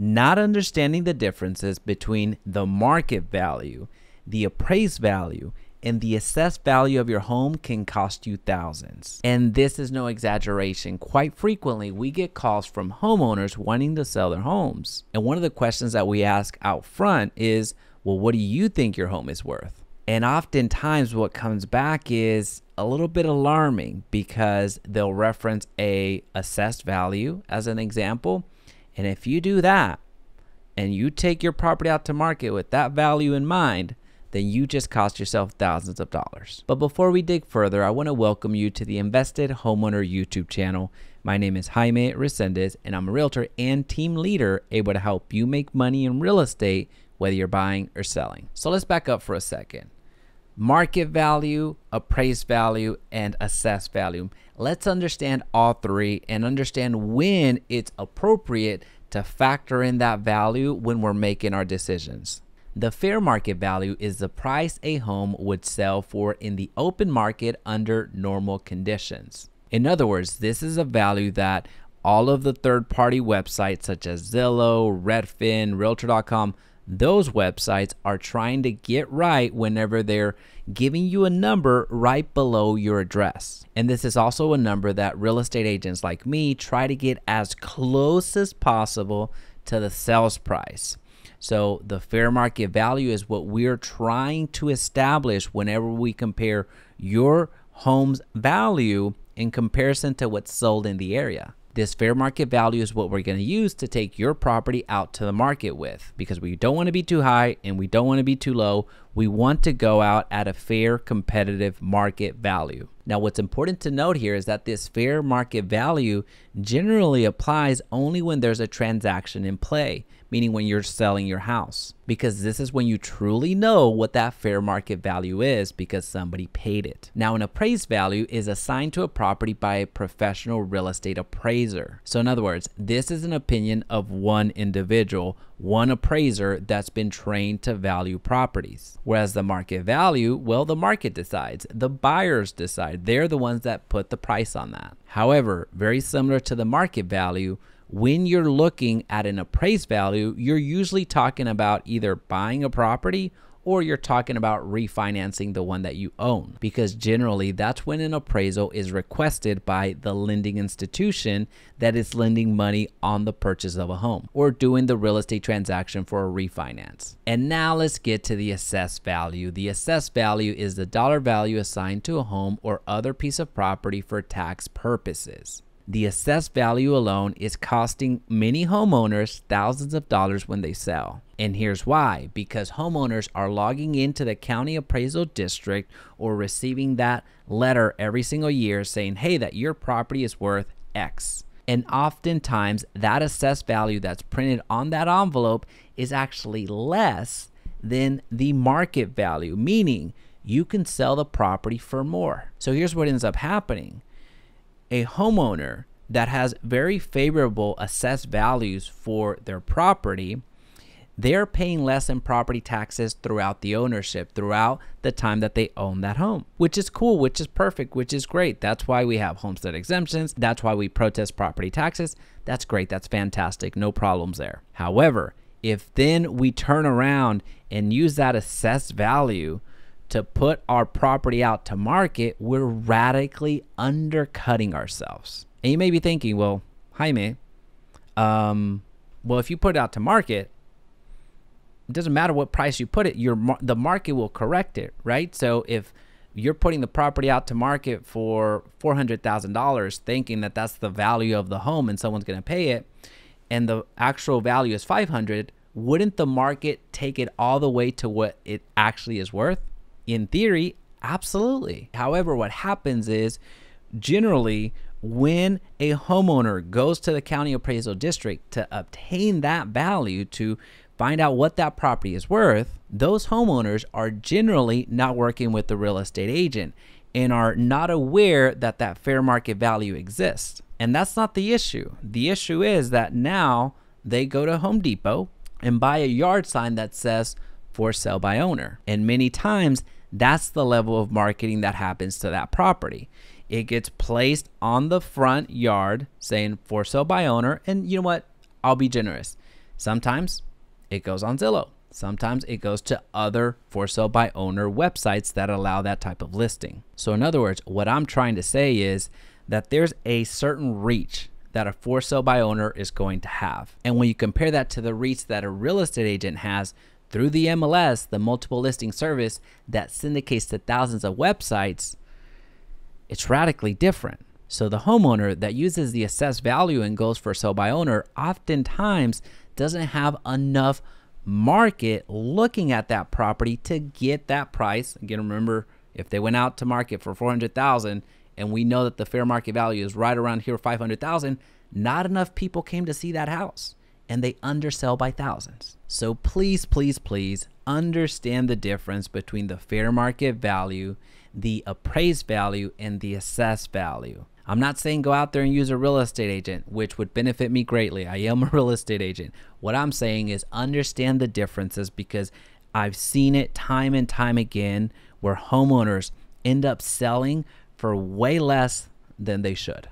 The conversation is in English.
Not understanding the differences between the market value, the appraised value, and the assessed value of your home can cost you thousands. And this is no exaggeration. Quite frequently, we get calls from homeowners wanting to sell their homes. And one of the questions that we ask out front is, well, what do you think your home is worth? And oftentimes what comes back is a little bit alarming, because they'll reference a assessed value as an example. And if you do that and you take your property out to market with that value in mind, then you just cost yourself thousands of dollars. But before we dig further, I want to welcome you to the Invested Homeowner YouTube channel. My name is Jaime Resendez, and I'm a realtor and team leader able to help you make money in real estate, whether you're buying or selling. So let's back up for a second. Market value, appraised value, and assessed value. Let's understand all three and understand when it's appropriate to factor in that value when we're making our decisions. The fair market value is the price a home would sell for in the open market under normal conditions. In other words, this is a value that all of the third-party websites such as Zillow, Redfin, Realtor.com, those websites are trying to get right whenever they're giving you a number right below your address. And this is also a number that real estate agents like me try to get as close as possible to the sales price. So the fair market value is what we're trying to establish whenever we compare your home's value in comparison to what's sold in the area. This fair market value is what we're going to use to take your property out to the market with, because we don't want to be too high and we don't want to be too low. We want to go out at a fair competitive market value. Now, what's important to note here is that this fair market value generally applies only when there's a transaction in play, meaning when you're selling your house, because this is when you truly know what that fair market value is because somebody paid it. Now, an appraised value is assigned to a property by a professional real estate appraiser. So in other words, this is an opinion of one individual, one appraiser that's been trained to value properties. Whereas the market value, well, the market decides, the buyers decide. They're the ones that put the price on that. However, very similar to the market value, when you're looking at an appraised value, you're usually talking about either buying a property or you're talking about refinancing the one that you own, because generally that's when an appraisal is requested by the lending institution that is lending money on the purchase of a home or doing the real estate transaction for a refinance. And now let's get to the assessed value. The assessed value is the dollar value assigned to a home or other piece of property for tax purposes. The assessed value alone is costing many homeowners thousands of dollars when they sell. And here's why: because homeowners are logging into the county appraisal district or receiving that letter every single year saying, hey, that your property is worth X. And oftentimes that assessed value that's printed on that envelope is actually less than the market value, meaning you can sell the property for more. So here's what ends up happening. A homeowner that has very favorable assessed values for their property, they're paying less in property taxes throughout the ownership, throughout the time that they own that home, which is cool, which is perfect, which is great. That's why we have homestead exemptions. That's why we protest property taxes. That's great. That's fantastic. No problems there. However, if then we turn around and use that assessed value to put our property out to market, we're radically undercutting ourselves. And you may be thinking, well, Jaime, if you put it out to market, it doesn't matter what price you put it, the market will correct it, right? So if you're putting the property out to market for $400,000, thinking that that's the value of the home and someone's going to pay it, and the actual value is $500,000, wouldn't the market take it all the way to what it actually is worth? In theory, absolutely. However, what happens is generally when a homeowner goes to the county appraisal district to obtain that value, to find out what that property is worth, those homeowners are generally not working with the real estate agent and are not aware that that fair market value exists. And that's not the issue. The issue is that now they go to Home Depot and buy a yard sign that says for sale by owner. And many times that's the level of marketing that happens to that property. It gets placed on the front yard saying for sale by owner. And you know what? I'll be generous. Sometimes it goes on Zillow. Sometimes it goes to other for sale by owner websites that allow that type of listing. So in other words, what I'm trying to say is that there's a certain reach that a for sale by owner is going to have. And when you compare that to the reach that a real estate agent has through the MLS, the multiple listing service that syndicates to thousands of websites, it's radically different. So the homeowner that uses the assessed value and goes for sale by owner oftentimes doesn't have enough market looking at that property to get that price. Again, remember, if they went out to market for $400,000 and we know that the fair market value is right around here, $500,000, not enough people came to see that house and they undersell by thousands. So please, please, please understand the difference between the fair market value, the appraised value, and the assessed value. I'm not saying go out there and use a real estate agent, which would benefit me greatly. I am a real estate agent. What I'm saying is understand the differences, because I've seen it time and time again where homeowners end up selling for way less than they should.